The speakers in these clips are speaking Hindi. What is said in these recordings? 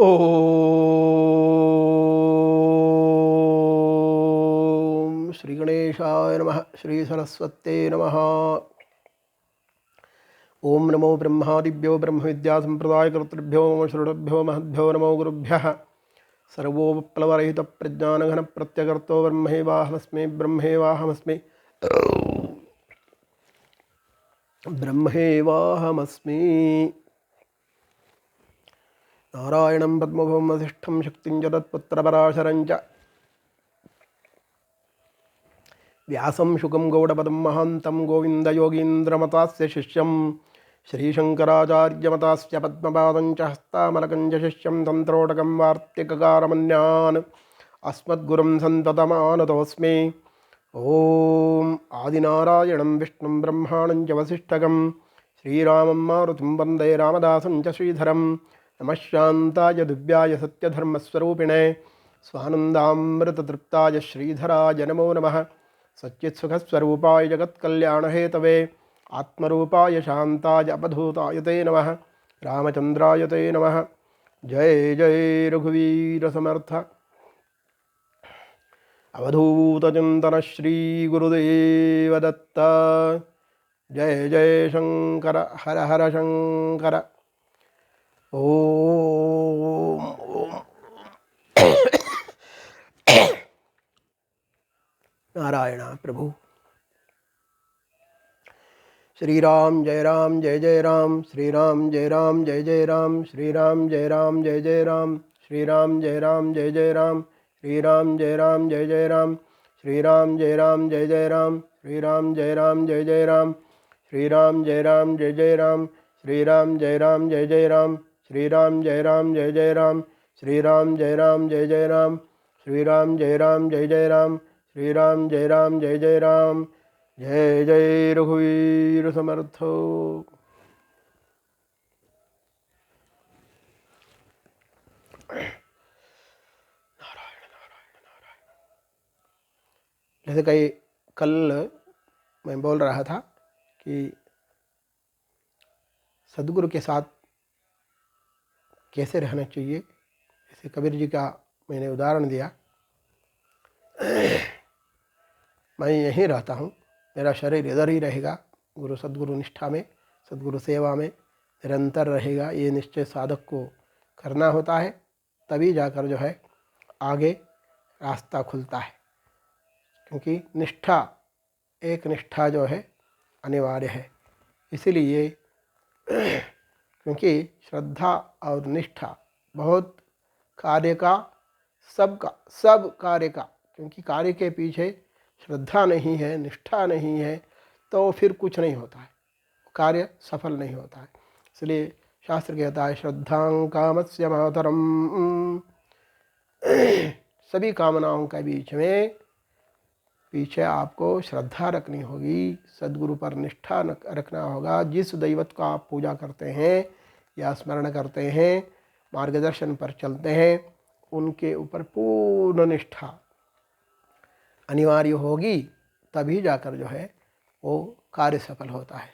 ओम श्री गणेशाय नमः। श्री सरस्वते नमः। ओम नमो ब्रह्मादिभ्यो ब्रह्म विद्या संप्रदाय कर्तृभ्यो नमो श्रुतभ्यो महद्भ्यो नमो गुरुभ्यः। सर्वोपप्लवरहित प्रज्ञानघन प्रत्यगर्तो ब्रह्मैवाहमस्मि ब्रह्मैवाहमस्मि ब्रह्मैवाहमस्मि। नारायणं पद्मभवं वसिष्ठं शक्तिं च तत्पुत्रपराशरं च व्यासं शुकं गौडपदं महान्तं गोविन्दयोगीन्द्रमतास्य शिष्यं श्रीशङ्कराचार्यमतास्य पद्मपादं च हस्तामलकं च शिष्यं तन्त्रोटकं वार्तिककारमन्यान् अस्मद्गुरुं सन्ततमानतोऽस्मि। ॐ आदिनारायणं विष्णुं ब्रह्माणं च वसिष्ठकं श्रीरामं मारुतिं वन्दे रामदासं च श्रीधरं। नमः शान्ताय दिव्याय सत्यधर्मस्वरूपिणे स्वानन्दामृततृप्ताय श्रीधराय नमो नमः। सच्चित्सुखस्वरूपाय जगत्कल्याणहेतवे आत्मरूपाय शान्ताय अवधूताय ते नमः। रामचन्द्राय ते नमः। जय जय रघुवीर समर्थ अवधूतचिन्तन श्री गुरुदेव दत्त। जय जय शंकर हर हर शंकर। ओम ओम नारायण प्रभु। श्री राम जय जय राम। श्री राम जय जय राम। श्री राम जय जय राम। श्री राम जय जय राम। श्री राम जय जय राम। श्री राम जय जय राम। श्री राम जय जय राम। श्री राम जय जय राम। श्री राम जय जय राम। श्री राम जय जय राम। श्री राम जय जय राम। श्री राम जय जय राम। श्री राम जय जय राम। जय जय रघुवीर समर्थ। जैसे कई कल मैं बोल रहा था कि सदगुरु के साथ कैसे रहना चाहिए। जैसे कबीर जी का मैंने उदाहरण दिया। मैं यहीं रहता हूँ, मेरा शरीर इधर ही रहेगा, गुरु सदगुरु निष्ठा में सदगुरु सेवा में निरंतर रहेगा। ये निश्चय साधक को करना होता है, तभी जाकर जो है आगे रास्ता खुलता है। क्योंकि निष्ठा, एक निष्ठा जो है अनिवार्य है। इसीलिए क्योंकि श्रद्धा और निष्ठा बहुत कार्य का, सब कार्य का, क्योंकि कार्य के पीछे श्रद्धा नहीं है, निष्ठा नहीं है, तो फिर कुछ नहीं होता है, कार्य सफल नहीं होता है। इसलिए शास्त्र कहता है श्रद्धां कामस्य मातरम। सभी कामनाओं के बीच में पीछे आपको श्रद्धा रखनी होगी, सद्गुरु पर निष्ठा रखना होगा। जिस दैवत का आप पूजा करते हैं या स्मरण करते हैं, मार्गदर्शन पर चलते हैं, उनके ऊपर पूर्ण निष्ठा अनिवार्य होगी, तभी जाकर जो है वो कार्य सफल होता है।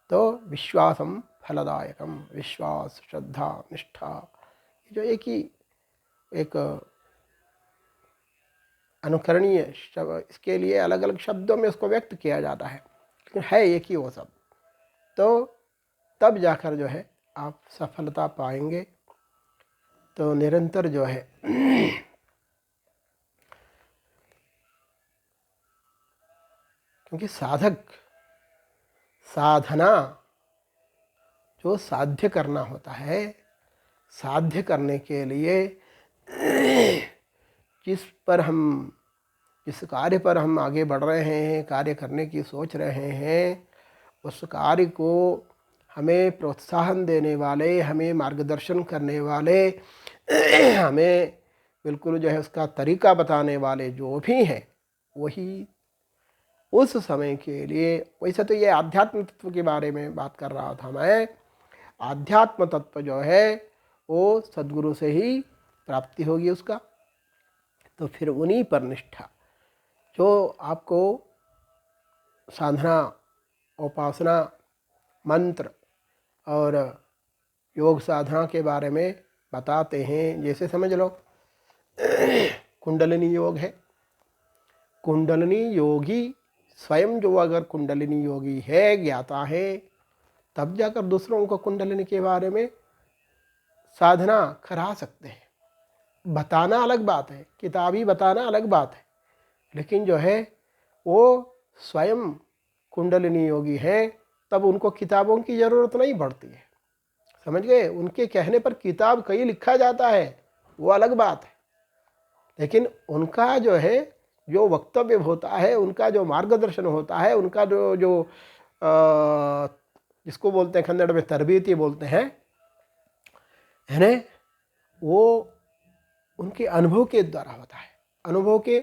तो विश्वासम फलदायकम, विश्वास, श्रद्धा, निष्ठा, जो एक अनुकरणीय शब्द, इसके लिए अलग अलग शब्दों में उसको व्यक्त किया जाता है, लेकिन है एक ही वो सब। तो तब जाकर जो है आप सफलता पाएंगे। तो निरंतर जो है क्योंकि साधक, साधना जो साध्य करना होता है, साध्य करने के लिए जिस कार्य पर हम आगे बढ़ रहे हैं, कार्य करने की सोच रहे हैं, उस कार्य को हमें प्रोत्साहन देने वाले, हमें मार्गदर्शन करने वाले, हमें बिल्कुल जो है उसका तरीका बताने वाले जो भी हैं, वही उस समय के लिए। वैसे तो ये आध्यात्म तत्व के बारे में बात कर रहा था मैं। आध्यात्म तत्व जो है वो सद्गुरु से ही प्राप्ति होगी उसका। तो फिर उन्हीं पर निष्ठा, जो आपको साधना, उपासना, मंत्र और योग साधना के बारे में बताते हैं। जैसे समझ लो कुंडलिनी योग है, कुंडलिनी योगी स्वयं जो अगर कुंडलिनी योगी है, ज्ञाता है, तब जाकर दूसरों को कुंडलिनी के बारे में साधना करा सकते हैं। बताना अलग बात है, किताबी बताना अलग बात है, लेकिन जो है वो स्वयं कुंडलिनी योगी है, तब उनको किताबों की ज़रूरत नहीं पड़ती है। समझ गए? उनके कहने पर किताब कहीं लिखा जाता है, वो अलग बात है, लेकिन उनका जो है जो वक्तव्य होता है, उनका जो मार्गदर्शन होता है, उनका जो जो जिसको बोलते हैं कन्नड़ में तरबीती बोलते हैं, है ना, वो उनके अनुभव के द्वारा होता है। अनुभव के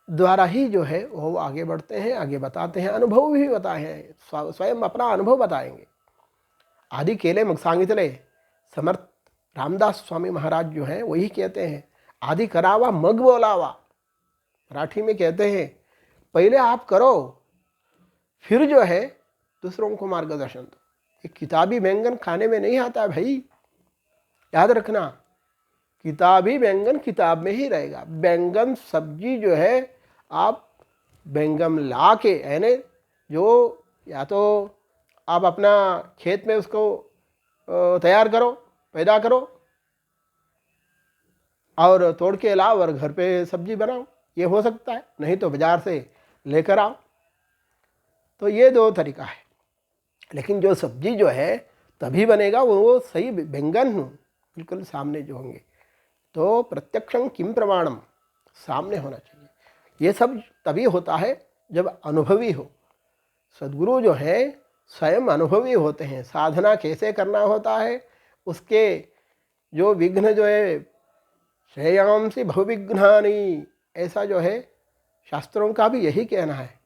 द्वारा ही जो है वो आगे बढ़ते हैं, आगे बताते हैं, अनुभव भी बताए हैं, स्वयं अपना अनुभव बताएंगे। आदि केले मग सांगितले, समर्थ रामदास स्वामी महाराज जो हैं वही कहते हैं, आदि करावा मग बोलावा। मराठी में कहते हैं पहले आप करो, फिर जो है दूसरों को मार्गदर्शन दो। एक किताबी व्यंजन खाने में नहीं आता भाई, याद रखना। किताबी व्यंजन किताब में ही रहेगा। बैंगन सब्जी जो है आप बैंगन ला के, यानी जो या तो आप अपना खेत में उसको तैयार करो, पैदा करो और तोड़ के लाओ और घर पे सब्जी बनाओ, ये हो सकता है। नहीं तो बाज़ार से लेकर आओ। तो ये दो तरीका है, लेकिन जो सब्जी जो है तभी बनेगा वो सही व्यंजन बिल्कुल सामने जो होंगे। तो प्रत्यक्षं किम प्रमाणम, सामने होना चाहिए। ये सब तभी होता है जब अनुभवी हो। सद्गुरु जो है स्वयं अनुभवी होते हैं। साधना कैसे करना होता है, उसके जो विघ्न जो है श्रेयांसी भवविघ्नानि, ऐसा जो है शास्त्रों का भी यही कहना है।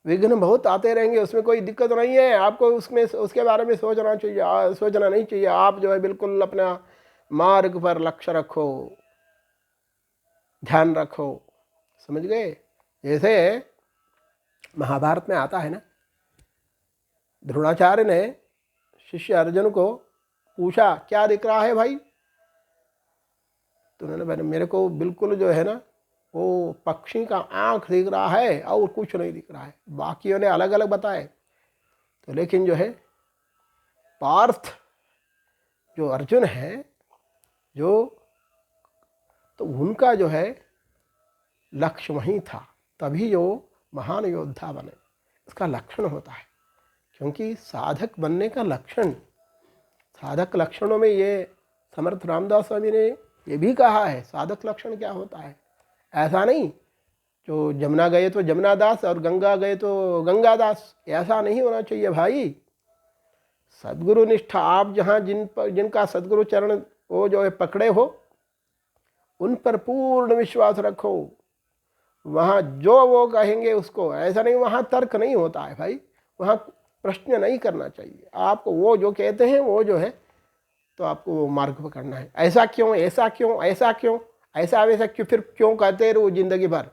विघ्न बहुत आते रहेंगे, उसमें कोई दिक्कत नहीं है। आपको उसमें उसके बारे में सोचना चाहिए, सोचना नहीं चाहिए। आप जो है बिल्कुल अपना मार्ग पर लक्ष्य रखो, ध्यान रखो। समझ गए? जैसे महाभारत में आता है ना, द्रोणाचार्य ने शिष्य अर्जुन को पूछा क्या दिख रहा है भाई? तो उन्होंने मेरे को बिल्कुल जो है ना वो पक्षी का आँख दिख रहा है और कुछ नहीं दिख रहा है। बाकियों ने अलग अलग बताए। तो लेकिन जो है पार्थ जो अर्जुन है जो, तो उनका जो है लक्ष्य वहीं था, तभी जो महान योद्धा बने। इसका लक्षण होता है, क्योंकि साधक बनने का लक्षण, साधक लक्षणों में ये समर्थ रामदास स्वामी ने ये भी कहा है। साधक लक्षण क्या होता है? ऐसा नहीं जो जमुना गए तो जमुना दास और गंगा गए तो गंगा दास, ऐसा नहीं होना चाहिए भाई। सद्गुरु निष्ठा, आप जहाँ जिनका सद्गुरु चरण वो जो है पकड़े हो, उन पर पूर्ण विश्वास रखो। वहाँ जो वो कहेंगे उसको, ऐसा नहीं, वहाँ तर्क नहीं होता है भाई, वहाँ प्रश्न नहीं करना चाहिए। आपको वो जो कहते हैं वो जो है तो आपको वो मार्ग पकड़ना है। ऐसा क्यों, ऐसा क्यों, ऐसा क्यों, ऐसा वैसा क्यों, फिर क्यों कहते रहो जिंदगी भर,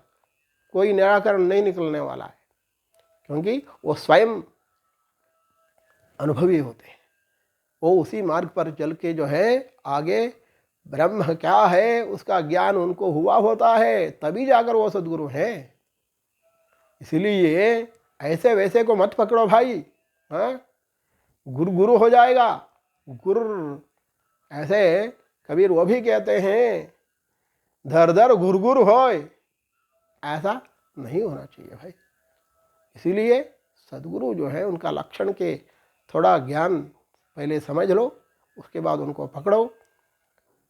कोई निराकरण नहीं निकलने वाला है। क्योंकि वो स्वयं अनुभवी होते हैं, वो उसी मार्ग पर चल के जो है आगे ब्रह्म क्या है उसका ज्ञान उनको हुआ होता है, तभी जाकर वो सद्गुरु हैं। इसीलिए ऐसे वैसे को मत पकड़ो भाई। हाँ, गुरु गुरु हो जाएगा। गुरु ऐसे कबीर वो भी कहते हैं, धर धर घुर घुर होय, ऐसा नहीं होना चाहिए भाई। इसीलिए सद्गुरु जो है उनका लक्षण के थोड़ा ज्ञान पहले समझ लो, उसके बाद उनको पकड़ो,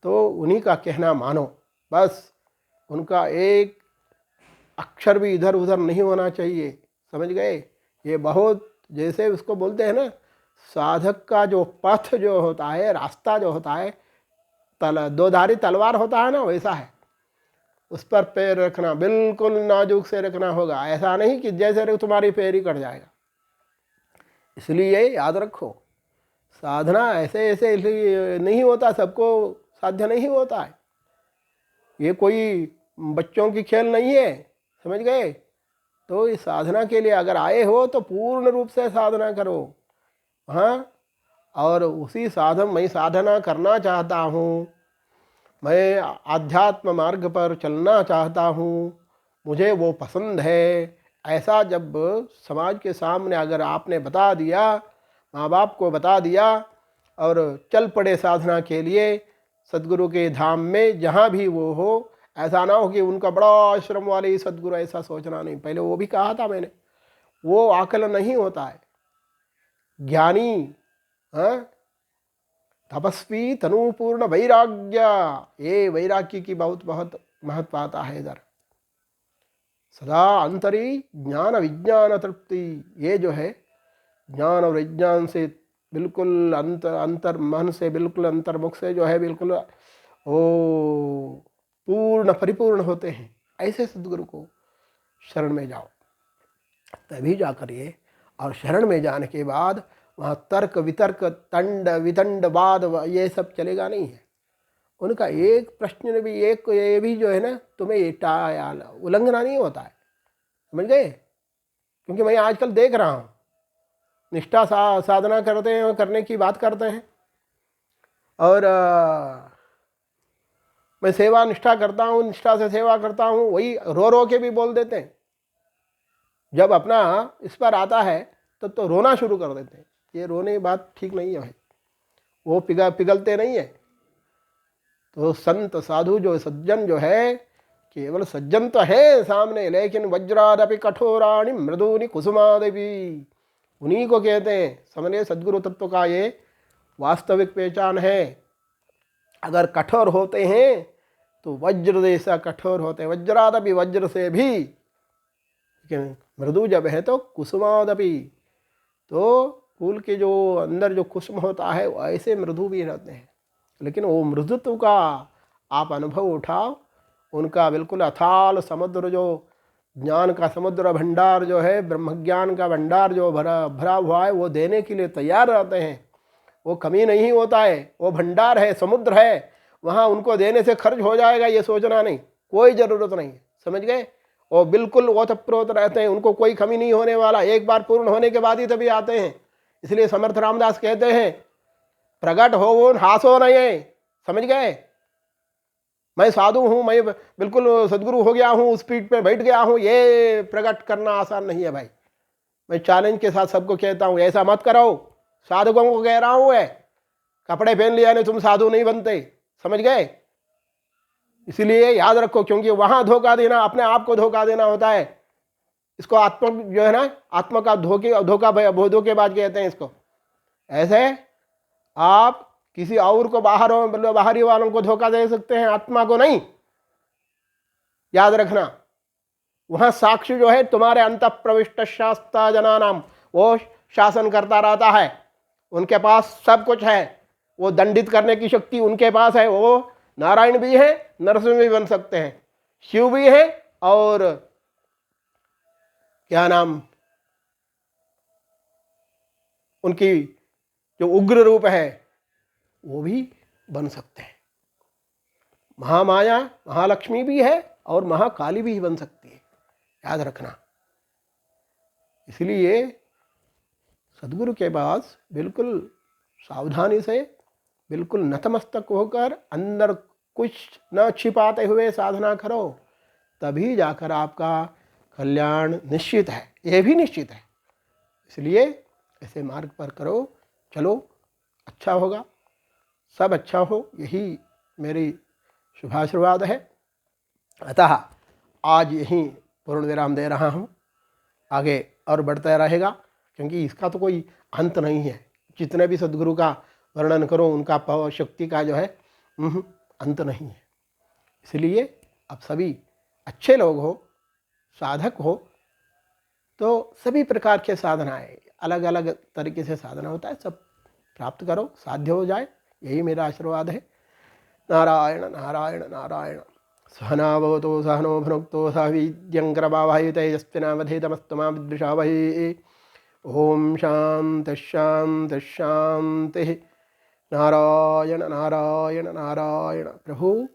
तो उन्हीं का कहना मानो। बस उनका एक अक्षर भी इधर उधर नहीं होना चाहिए। समझ गए? ये बहुत, जैसे उसको बोलते हैं ना, साधक का जो पथ जो होता है, रास्ता जो होता है, दो धारी तलवार होता है ना, वैसा है। उस पर पैर रखना बिल्कुल नाजुक से रखना होगा। ऐसा नहीं कि जैसे तुम्हारी पैर ही कट जाएगा। इसलिए याद रखो, साधना ऐसे ऐसे इसलिए नहीं होता, सबको साध्य नहीं होता है। ये कोई बच्चों की खेल नहीं है। समझ गए? तो इस साधना के लिए अगर आए हो तो पूर्ण रूप से साधना करो। हाँ, और उसी साधन मैं साधना करना चाहता हूँ, मैं आध्यात्म मार्ग पर चलना चाहता हूँ, मुझे वो पसंद है, ऐसा जब समाज के सामने अगर आपने बता दिया, माँ बाप को बता दिया और चल पड़े साधना के लिए सद्गुरु के धाम में, जहाँ भी वो हो, ऐसा ना हो कि उनका बड़ा आश्रम वाले ही सद्गुरु, ऐसा सोचना नहीं। पहले वो भी कहा था मैंने, वो आकलन नहीं होता है। ज्ञानी, हाँ, तपस्वी, तनुपूर्ण वैराग्य, ये वैराग्य की बहुत बहुत महत्व आता है इधर। सदा अंतरी ज्ञान विज्ञान तृप्ति, ये जो है ज्ञान और विज्ञान से बिल्कुल अंतर मन से बिल्कुल अंतर्मुख से जो है बिल्कुल वो पूर्ण परिपूर्ण होते हैं, ऐसे सद्गुरु को शरण में जाओ, तभी जाकर ये। और शरण में जाने के बाद वहाँ तर्क वितर्क तंड वितंड वाद ये सब चलेगा नहीं है। उनका एक प्रश्न भी, एक ये भी जो है ना, तुम्हें उल्लंघना नहीं होता है, समझ गए? क्योंकि मैं आजकल देख रहा हूँ निष्ठा साधना करते हैं, करने की बात करते हैं, और मैं सेवा निष्ठा करता हूँ, निष्ठा से सेवा करता हूँ, वही रो रो के भी बोल देते हैं। जब अपना इस पर आता है तो रोना शुरू कर देते हैं। ये रोने की बात ठीक नहीं है भाई, वो पिघलते नहीं है। तो संत साधु जो सज्जन जो है, केवल सज्जन तो है सामने, लेकिन वज्रादपि कठोराणि मृदूनि कुसुमादपि, उन्हीं को कहते हैं। समझे, सद्गुरु तत्व का ये वास्तविक पहचान है। अगर कठोर होते हैं तो वज्र जैसा कठोर होते हैं, वज्रादपि, वज्र से भी, लेकिन मृदु जब है तो कुसुमादपि, तो फूल के जो अंदर जो कुसुम होता है वो ऐसे मृदु भी रहते हैं। लेकिन वो मृदुत्व का आप अनुभव उठाओ, उनका बिल्कुल अथाल समुद्र, जो ज्ञान का समुद्र भंडार जो है, ब्रह्म ज्ञान का भंडार जो भरा हुआ है, वो देने के लिए तैयार रहते हैं। वो कमी नहीं होता है, वो भंडार है, समुद्र है, वहाँ उनको देने से खर्च हो जाएगा ये सोचना नहीं, कोई ज़रूरत नहीं, समझ गए? वो बिल्कुल ओतप्रोत रहते हैं, उनको कोई कमी नहीं होने वाला। एक बार पूर्ण होने के बाद ही तभी आते हैं। इसलिए समर्थ रामदास कहते हैं, प्रगट हो वो हासो नहीं, समझ गए? मैं साधु हूँ, मैं बिल्कुल सदगुरु हो गया हूँ, उस पीठ पे बैठ गया हूँ, ये प्रकट करना आसान नहीं है भाई। मैं चैलेंज के साथ सबको कहता हूँ, ऐसा मत करो। साधुओं को कह रहा हूँ, कपड़े पहन लिया नहीं तुम साधु नहीं बनते, समझ गए? इसलिए याद रखो, क्योंकि वहां धोखा देना अपने आप को धोखा देना होता है। इसको आत्म जो है ना, आत्मा का धोखेबाज कहते हैं इसको। ऐसे आप किसी और को बाहरी वालों को धोखा दे सकते हैं, आत्मा को नहीं। याद रखना, वहां साक्षी जो है तुम्हारे अंत प्रविष्ट शास्त्र जनानाम, वो शासन करता रहता है, उनके पास सब कुछ है, वो दंडित करने की शक्ति उनके पास है। वो नारायण भी है, नरसिंह भी बन सकते हैं, शिव भी है, और क्या नाम उनकी जो उग्र रूप है वो भी बन सकते हैं। महामाया महालक्ष्मी भी है और महाकाली भी बन सकती है, याद रखना। इसलिए सद्गुरु के पास बिल्कुल सावधानी से, बिल्कुल नतमस्तक होकर, अंदर कुछ न छिपाते हुए साधना करो, तभी जाकर आपका कल्याण निश्चित है, यह भी निश्चित है। इसलिए ऐसे मार्ग पर करो, चलो, अच्छा होगा, सब अच्छा हो, यही मेरी शुभाशीर्वाद है। अतः आज यहीं पूर्ण विराम दे रहा हूँ, आगे और बढ़ता रहेगा, क्योंकि इसका तो कोई अंत नहीं है। जितने भी सद्गुरु का वर्णन करो, उनका पावर शक्ति का जो है अंत नहीं है। इसलिए अब सभी अच्छे लोग हो, साधक हो, तो सभी प्रकार के साधनाएं, अलग अलग तरीके से साधना होता है, सब प्राप्त करो, साध्य हो जाए, यही मेरा आशीर्वाद है। नारायण नारायण नारायण। सहनावतो सहनो भुनक्तो सह वीर्यं तेजस्विनावधीतमस्तु मा विद्विषावहै। ओम शांति शांति शांति। नारायण नारायण नारायण। प्रभु